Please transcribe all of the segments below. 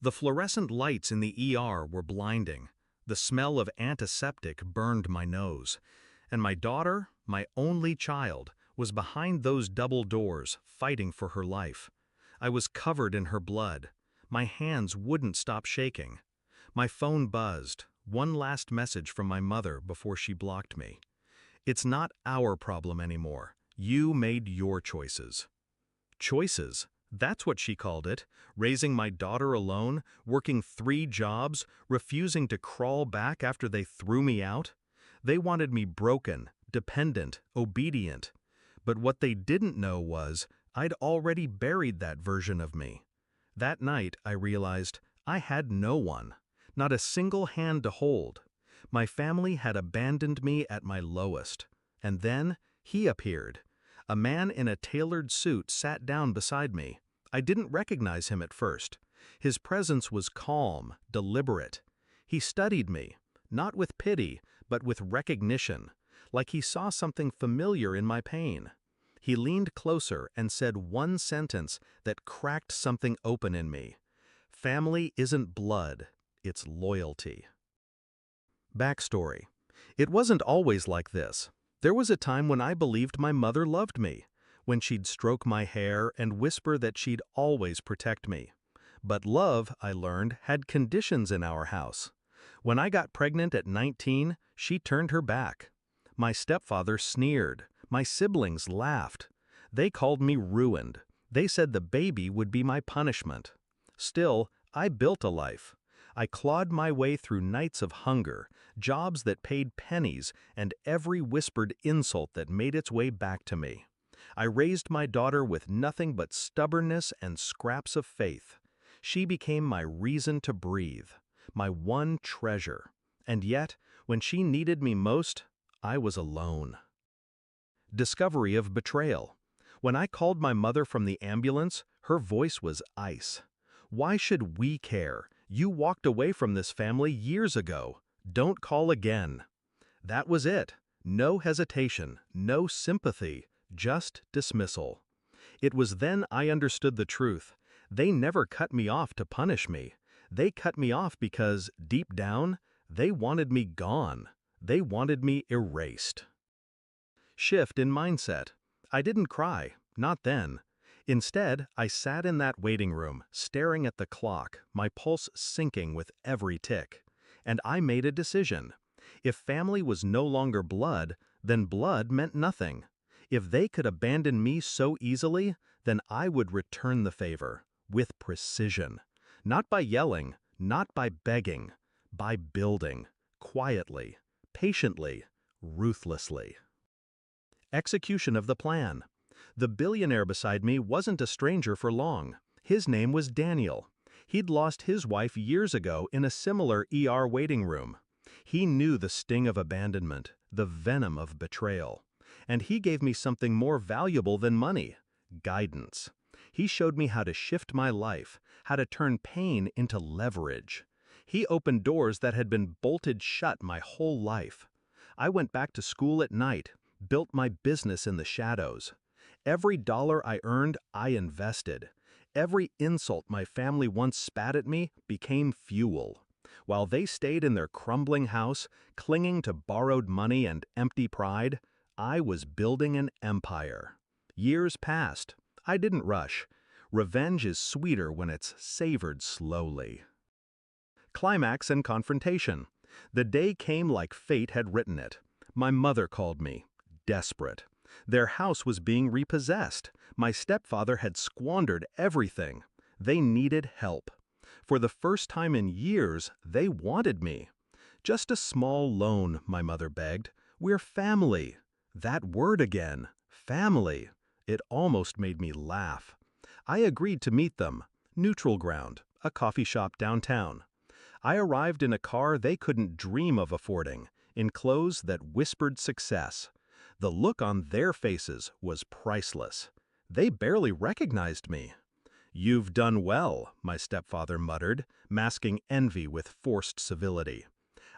The fluorescent lights in the ER were blinding. The smell of antiseptic burned my nose. And my daughter, my only child, was behind those double doors, fighting for her life. I was covered in her blood. My hands wouldn't stop shaking. My phone buzzed. One last message from my mother before she blocked me. It's not our problem anymore. You made your choices. Choices? That's what she called it. Raising my daughter alone, working 3 jobs, refusing to crawl back after they threw me out. They wanted me broken, dependent, obedient. But what they didn't know was I'd already buried that version of me. That night, I realized I had no one, not a single hand to hold. My family had abandoned me at my lowest. And then he appeared. A man in a tailored suit sat down beside me. I didn't recognize him at first. His presence was calm, deliberate. He studied me, not with pity, but with recognition, like he saw something familiar in my pain. He leaned closer and said one sentence that cracked something open in me. Family isn't blood, it's loyalty. Backstory. It wasn't always like this. There was a time when I believed my mother loved me, when she'd stroke my hair and whisper that she'd always protect me. But love, I learned, had conditions in our house. When I got pregnant at 19, she turned her back. My stepfather sneered. My siblings laughed. They called me ruined. They said the baby would be my punishment. Still, I built a life. I clawed my way through nights of hunger, jobs that paid pennies, and every whispered insult that made its way back to me. I raised my daughter with nothing but stubbornness and scraps of faith. She became my reason to breathe, my one treasure. And yet, when she needed me most, I was alone. Discovery of betrayal. When I called my mother from the ambulance, her voice was ice. Why should we care? You walked away from this family years ago. Don't call again. That was it. No hesitation, no sympathy, just dismissal. It was then I understood the truth. They never cut me off to punish me. They cut me off because, deep down, they wanted me gone. They wanted me erased. Shift in mindset. I didn't cry, not then. Instead, I sat in that waiting room, staring at the clock, my pulse sinking with every tick. And I made a decision. If family was no longer blood, then blood meant nothing. If they could abandon me so easily, then I would return the favor, with precision. Not by yelling, not by begging, by building, quietly, patiently, ruthlessly. Execution of the plan. The billionaire beside me wasn't a stranger for long. His name was Daniel. He'd lost his wife years ago in a similar ER waiting room. He knew the sting of abandonment, the venom of betrayal. And he gave me something more valuable than money: guidance. He showed me how to shift my life, how to turn pain into leverage. He opened doors that had been bolted shut my whole life. I went back to school at night, built my business in the shadows. Every dollar I earned, I invested. Every insult my family once spat at me became fuel. While they stayed in their crumbling house, clinging to borrowed money and empty pride, I was building an empire. Years passed. I didn't rush. Revenge is sweeter when it's savored slowly. Climax and confrontation. The day came like fate had written it. My mother called me, desperate. Their house was being repossessed. My stepfather had squandered everything. They needed help. For the first time in years, they wanted me. Just a small loan, my mother begged. We're family. That word again, family. It almost made me laugh. I agreed to meet them. Neutral ground, a coffee shop downtown. I arrived in a car they couldn't dream of affording, in clothes that whispered success. The look on their faces was priceless. They barely recognized me. "You've done well," my stepfather muttered, masking envy with forced civility.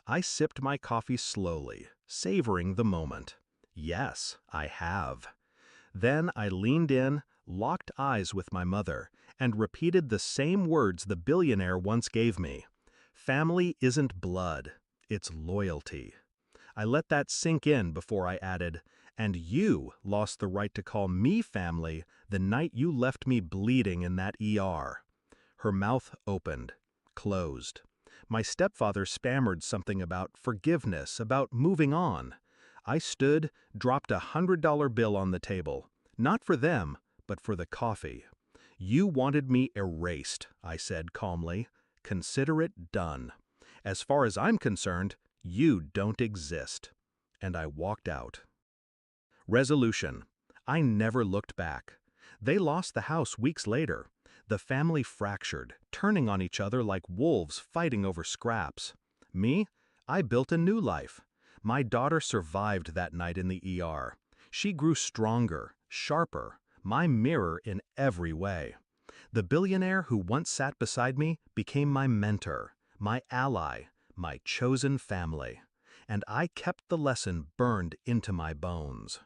I sipped my coffee slowly, savoring the moment. Yes, I have. Then I leaned in, locked eyes with my mother, and repeated the same words the billionaire once gave me. Family isn't blood, it's loyalty. I let that sink in before I added, and you lost the right to call me family the night you left me bleeding in that ER. Her mouth opened, closed. My stepfather stammered something about forgiveness, about moving on. I stood, dropped $100 bill on the table. Not for them, but for the coffee. You wanted me erased, I said calmly. Consider it done. As far as I'm concerned, you don't exist. And I walked out. Resolution. I never looked back. They lost the house weeks later. The family fractured, turning on each other like wolves fighting over scraps. Me? I built a new life. My daughter survived that night in the ER. She grew stronger, sharper, my mirror in every way. The billionaire who once sat beside me became my mentor, my ally, my chosen family. And I kept the lesson burned into my bones.